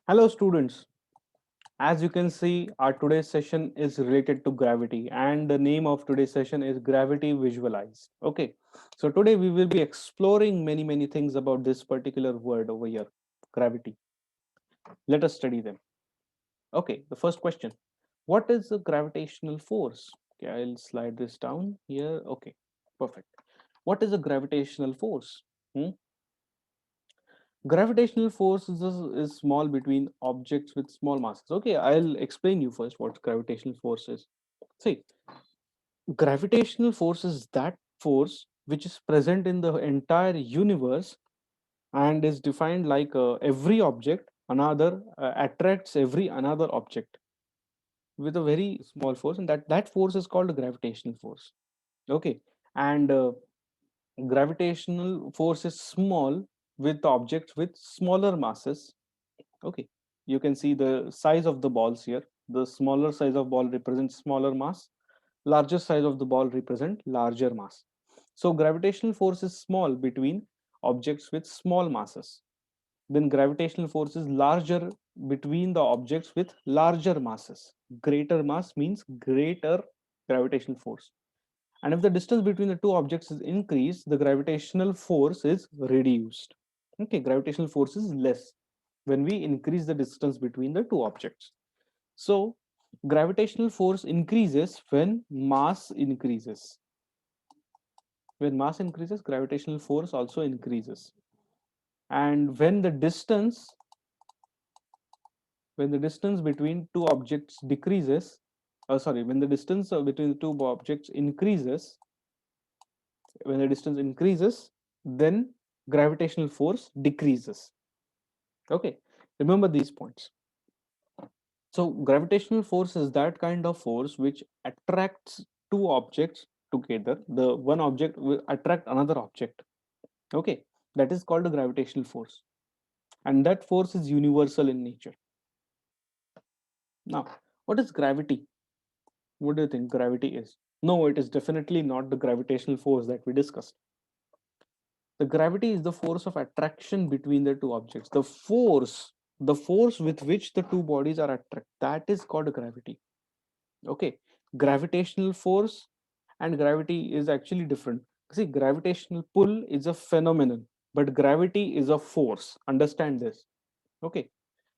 Hello, students. As you can see, our today's session is related to gravity, and the name of today's session is Gravity Visualized. Okay, so today we will be exploring many things about this particular word over here, gravity. Let us study them. Okay, the first question: what is a gravitational force? Okay, I'll slide this down here. Okay, perfect. What is a gravitational force? Hmm? Gravitational force is small between objects with small masses. Okay, I'll explain you first what gravitational force is. See, gravitational force is that force which is present in the entire universe and is defined like every object another attracts every another object with a very small force, and that force is called gravitational force. Okay, and gravitational force is small with objects with smaller masses. Okay, you can see the size of the balls here. The smaller size of ball represents smaller mass, larger size of the ball represent larger mass. So gravitational force is small between objects with small masses. Then gravitational force is larger between the objects with larger masses. Greater mass means greater gravitational force. And if the distance between the two objects is increased, the gravitational force is reduced. Okay, gravitational force is less when we increase the distance between the two objects. So, gravitational force increases when mass increases. When mass increases, gravitational force also increases. And when the distance between two objects decreases, when the distance between the two objects increases, when the distance increases, then gravitational force decreases. Okay, remember these points. So gravitational force is that kind of force which attracts two objects together. The one object will attract another object. Okay, that is called a gravitational force, and that force is universal in nature. Now, what is gravity? What do you think gravity is? No, it is definitely not the gravitational force that we discussed. The gravity is the force of attraction between the two objects. The force with which the two bodies are attracted, that is called gravity. Okay, gravitational force and gravity is actually different. See, gravitational pull is a phenomenon, but gravity is a force. Understand this. Okay,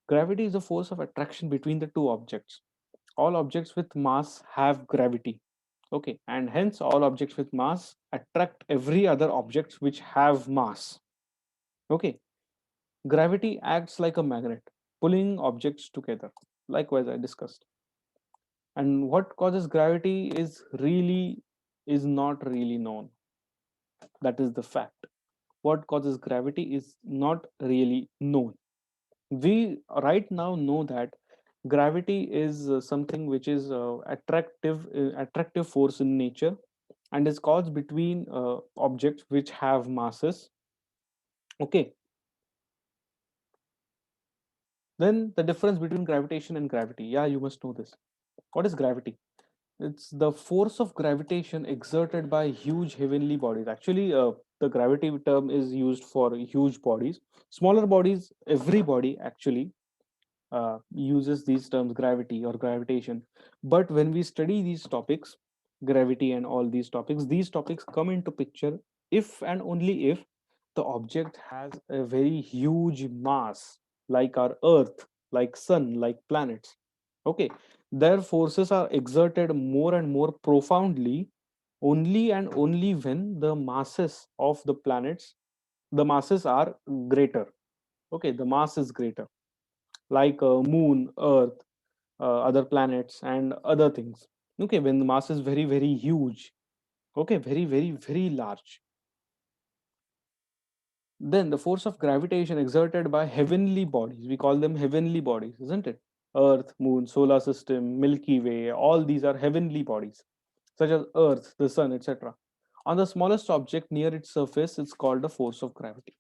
gravity is a force of attraction between the two objects. All objects with mass have gravity. Okay, and hence all objects with mass attract every other objects which have mass. Okay, gravity acts like a magnet, pulling objects together. Likewise, I discussed. And what causes gravity is not really known. That is the fact. What causes gravity is not really known. We right now know that gravity is something which is attractive force in nature and is caused between objects which have masses. Okay, then the difference between gravitation and gravity. Yeah, you must know this. What is gravity? It's the force of gravitation exerted by huge heavenly bodies. Actually, the gravity term is used for huge bodies. Smaller bodies, every body actually uses these terms, gravity or gravitation. But when we study these topics, gravity and all these topics come into picture if and only if the object has a very huge mass, like our Earth, like Sun, like planets. Okay, their forces are exerted more and more profoundly only and only when the masses of the planets, the masses are greater. Okay, the mass is greater, like moon, earth, other planets and other things. Okay, when the mass is very huge, okay, very large, then the force of gravitation exerted by heavenly bodies, we call them heavenly bodies, isn't it? Earth, moon, solar system, Milky Way, all these are heavenly bodies, such as earth, the sun, etc. On the smallest object near its surface, it's called the force of gravity.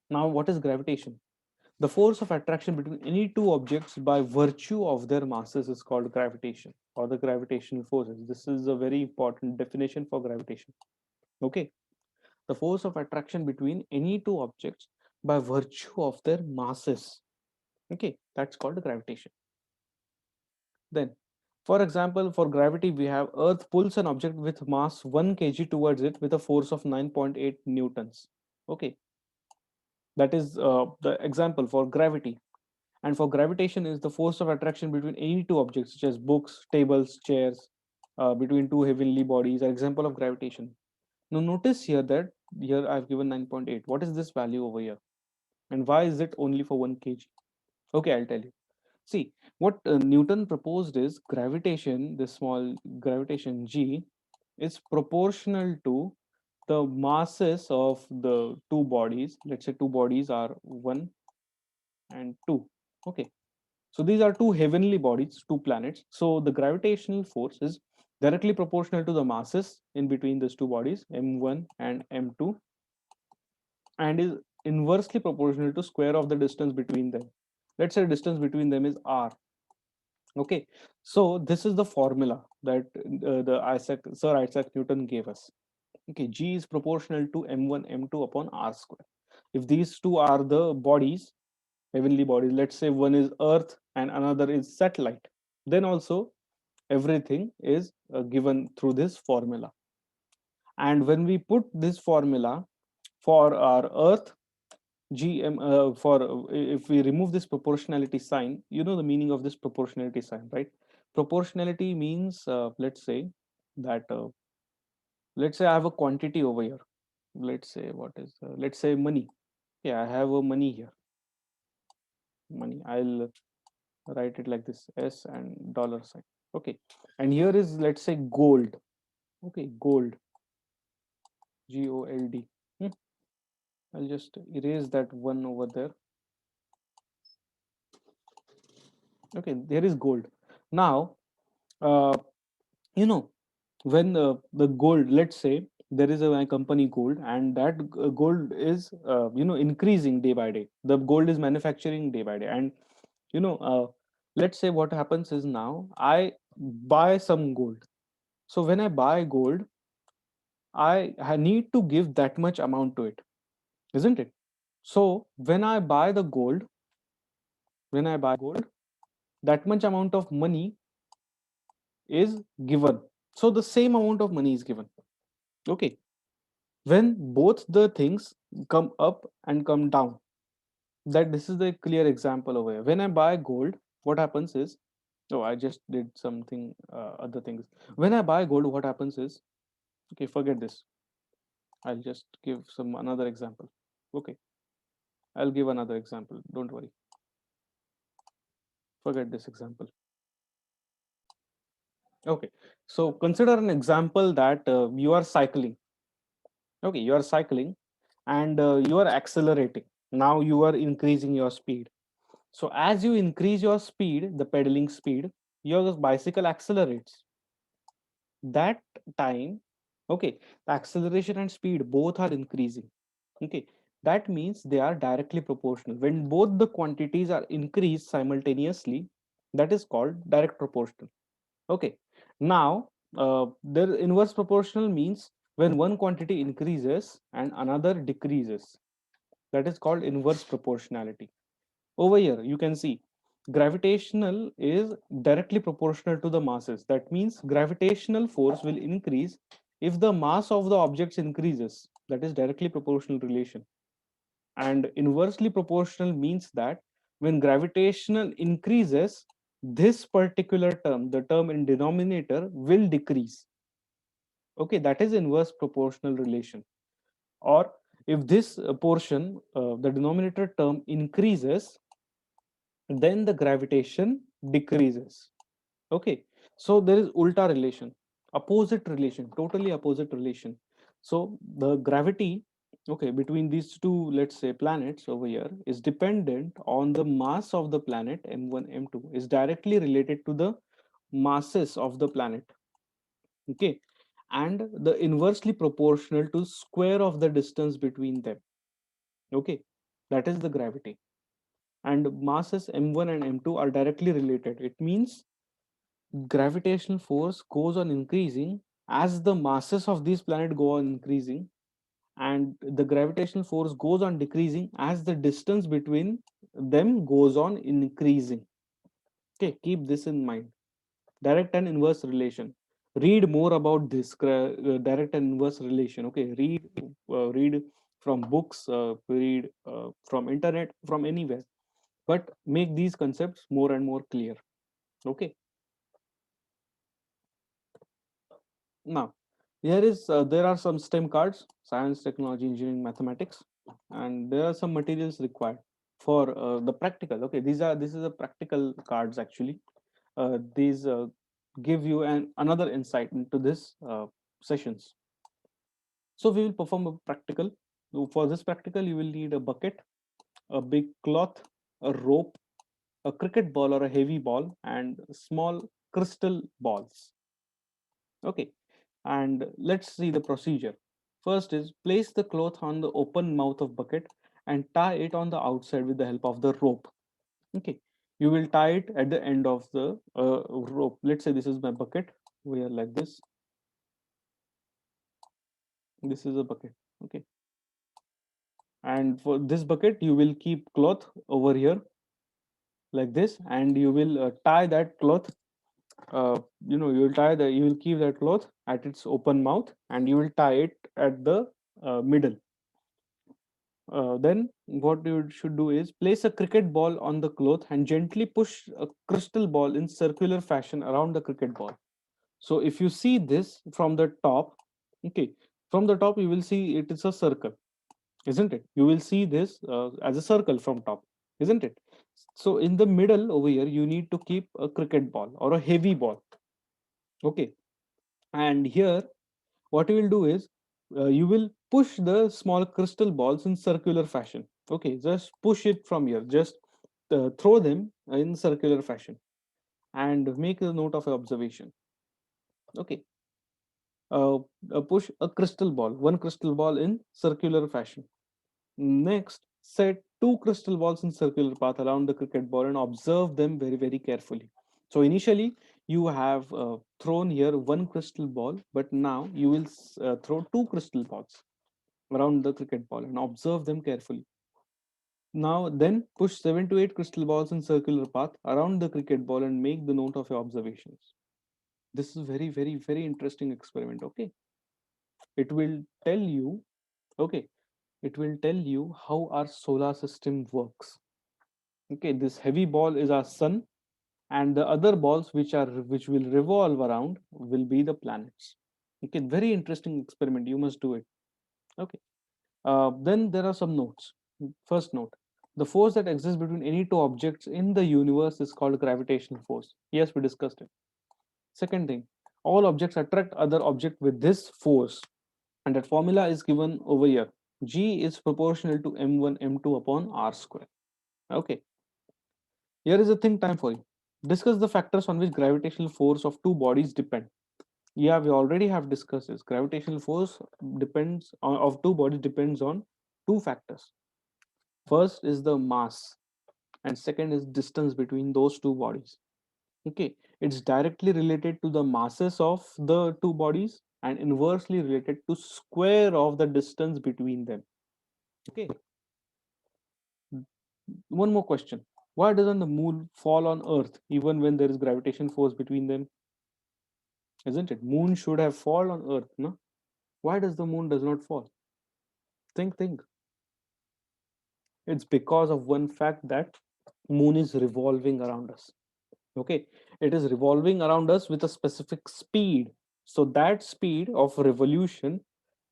Now, what is gravitation? The force of attraction between any two objects by virtue of their masses is called gravitation, or the gravitational forces. This is a very important definition for gravitation. Okay. The force of attraction between any two objects by virtue of their masses. Okay, that's called gravitation. Then, for example, for gravity, we have Earth pulls an object with mass 1 kg towards it with a force of 9.8 newtons. Okay, that is the example for gravity. And for gravitation is the force of attraction between any two objects, such as books, tables, chairs, between two heavenly bodies, are example of gravitation. Now notice here that here I've given 9.8. What is this value over here? And why is it only for 1 kg? Okay, I'll tell you. See, what Newton proposed is gravitation, this small gravitation g, is proportional to the masses of the two bodies. Let's say two bodies are 1 and 2. Okay, so these are two heavenly bodies, two planets. So the gravitational force is directly proportional to the masses in between these two bodies, m1 and m2, and is inversely proportional to square of the distance between them. Let's say distance between them is r. Okay, so this is the formula that Sir Isaac Newton gave us. Okay, G is proportional to m1 m2 upon r square. If these two are the bodies, heavenly bodies, let's say one is Earth and another is satellite, then also everything is given through this formula. And when we put this formula for our Earth, gm for if we remove this proportionality sign, you know the meaning of this proportionality sign, right? Proportionality means, let's say that let's say I have a quantity over here. Let's say what is let's say money. Yeah, I have a money here. Money, I'll write it like this, s and dollar sign. Okay, and here is, let's say, gold. Okay, gold, gold. Hmm. I'll just erase that one over there. Okay, there is gold. Now, uh, you know, when the gold, let's say there is a company gold, and that gold is increasing day by day. The gold is manufacturing day by day, and you know, let's say what happens is now I buy some gold. So when I buy gold, I need to give that much amount to it, isn't it? So when I buy gold, that much amount of money is given. So the same amount of money is given. Okay. When both the things come up and come down, that this is the clear example over here. When I buy gold, what happens is, oh, I just did something, other things. When I buy gold, what happens is, okay, forget this. I'll just give some another example. Okay, I'll give another example. Don't worry. Forget this example. Okay, so consider an example that you are cycling. Okay, you are cycling and you are accelerating. Now you are increasing your speed. So as you increase your speed, the pedaling speed, your bicycle accelerates. That time, okay, the acceleration and speed both are increasing. Okay, that means they are directly proportional. When both the quantities are increased simultaneously, that is called direct proportional. Okay, now the inverse proportional means when one quantity increases and another decreases. That is called inverse proportionality. Over here, you can see gravitational is directly proportional to the masses. That means gravitational force will increase if the mass of the objects increases. That is directly proportional relation. And inversely proportional means that when gravitational increases, this particular term, the term in denominator, will decrease. Okay, that is inverse proportional relation. Or if this portion, the denominator term increases, then the gravitation decreases. Okay, so there is ulta relation, opposite relation, totally opposite relation. So the gravity, okay, between these two, let's say, planets over here is dependent on the mass of the planet m1 m2, is directly related to the masses of the planet. Okay, and the inversely proportional to square of the distance between them. Okay, that is the gravity. And masses m1 and m2 are directly related. It means gravitational force goes on increasing as the masses of these planets go on increasing, and the gravitational force goes on decreasing as the distance between them goes on increasing. Okay, keep this in mind. Direct and inverse relation. Read more about this direct and inverse relation. Okay, read from books, read from internet, from anywhere, but make these concepts more and more clear. Okay, now there are some STEM cards: science, technology, engineering, mathematics, and there are some materials required for the practical. Okay, this is a practical cards actually. These give you another insight into this sessions. So we will perform a practical. So for this practical, you will need a bucket, a big cloth, a rope, a cricket ball or a heavy ball, and small crystal balls. Okay, and let's see the procedure. First is place the cloth on the open mouth of bucket and tie it on the outside with the help of the rope. Okay, you will tie it at the end of the rope. Let's say this is my bucket. We are like this. This is a bucket. Okay, and for this bucket you will keep cloth over here like this, and you will tie that cloth. You will keep that cloth at its open mouth, and you will tie it at the middle. Then what you should do is place a cricket ball on the cloth and gently push a crystal ball in circular fashion around the cricket ball. So if you see this from the top, okay, from the top you will see it is a circle, isn't it? You will see this as a circle from top, isn't it? So in the middle over here, you need to keep a cricket ball or a heavy ball. Okay, and here what you will do is you will push the small crystal balls in circular fashion. Okay, just push it from here. Just throw them in circular fashion and make a note of observation. Okay, uh, push a crystal ball, one crystal ball in circular fashion. Next, set two crystal balls in circular path around the cricket ball and observe them very, very carefully. So initially, you have thrown here one crystal ball, but now you will throw two crystal balls around the cricket ball and observe them carefully. Now, then push 7 to 8 crystal balls in circular path around the cricket ball and make the note of your observations. This is very, very, very interesting experiment. Okay, it will tell you. Okay, it will tell you how our solar system works. Okay, this heavy ball is our sun, and the other balls which will revolve around will be the planets. Okay, very interesting experiment. You must do it. Okay. Then there are some notes. First note: the force that exists between any two objects in the universe is called gravitational force. Yes, we discussed it. Second thing: all objects attract other object with this force, and that formula is given over here. G is proportional to m1 m2 upon r square. Okay, here is a think time for you. Discuss the factors on which gravitational force of two bodies depend. Yeah, we already have discussed this. Gravitational force of two bodies depends on two factors. First is the mass, and second is distance between those two bodies. Okay, it's directly related to the masses of the two bodies and inversely related to square of the distance between them. Okay, one more question: why doesn't the moon fall on earth even when there is gravitation force between them? Isn't it? Moon should have fall on earth, no? Why does the moon does not fall? Think. It's because of one fact that moon is revolving around us. Okay, it is revolving around us with a specific speed. So that speed of revolution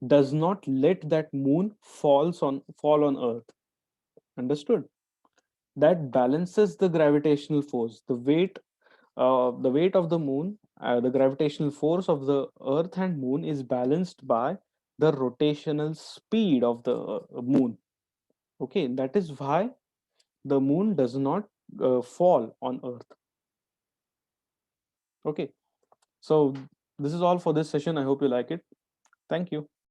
does not let that moon fall on earth. Understood? That balances the gravitational force, the weight of the moon, the gravitational force of the earth and moon is balanced by the rotational speed of the moon. Okay, that is why the moon does not fall on earth. Okay, so this is all for this session. I hope you like it. Thank you.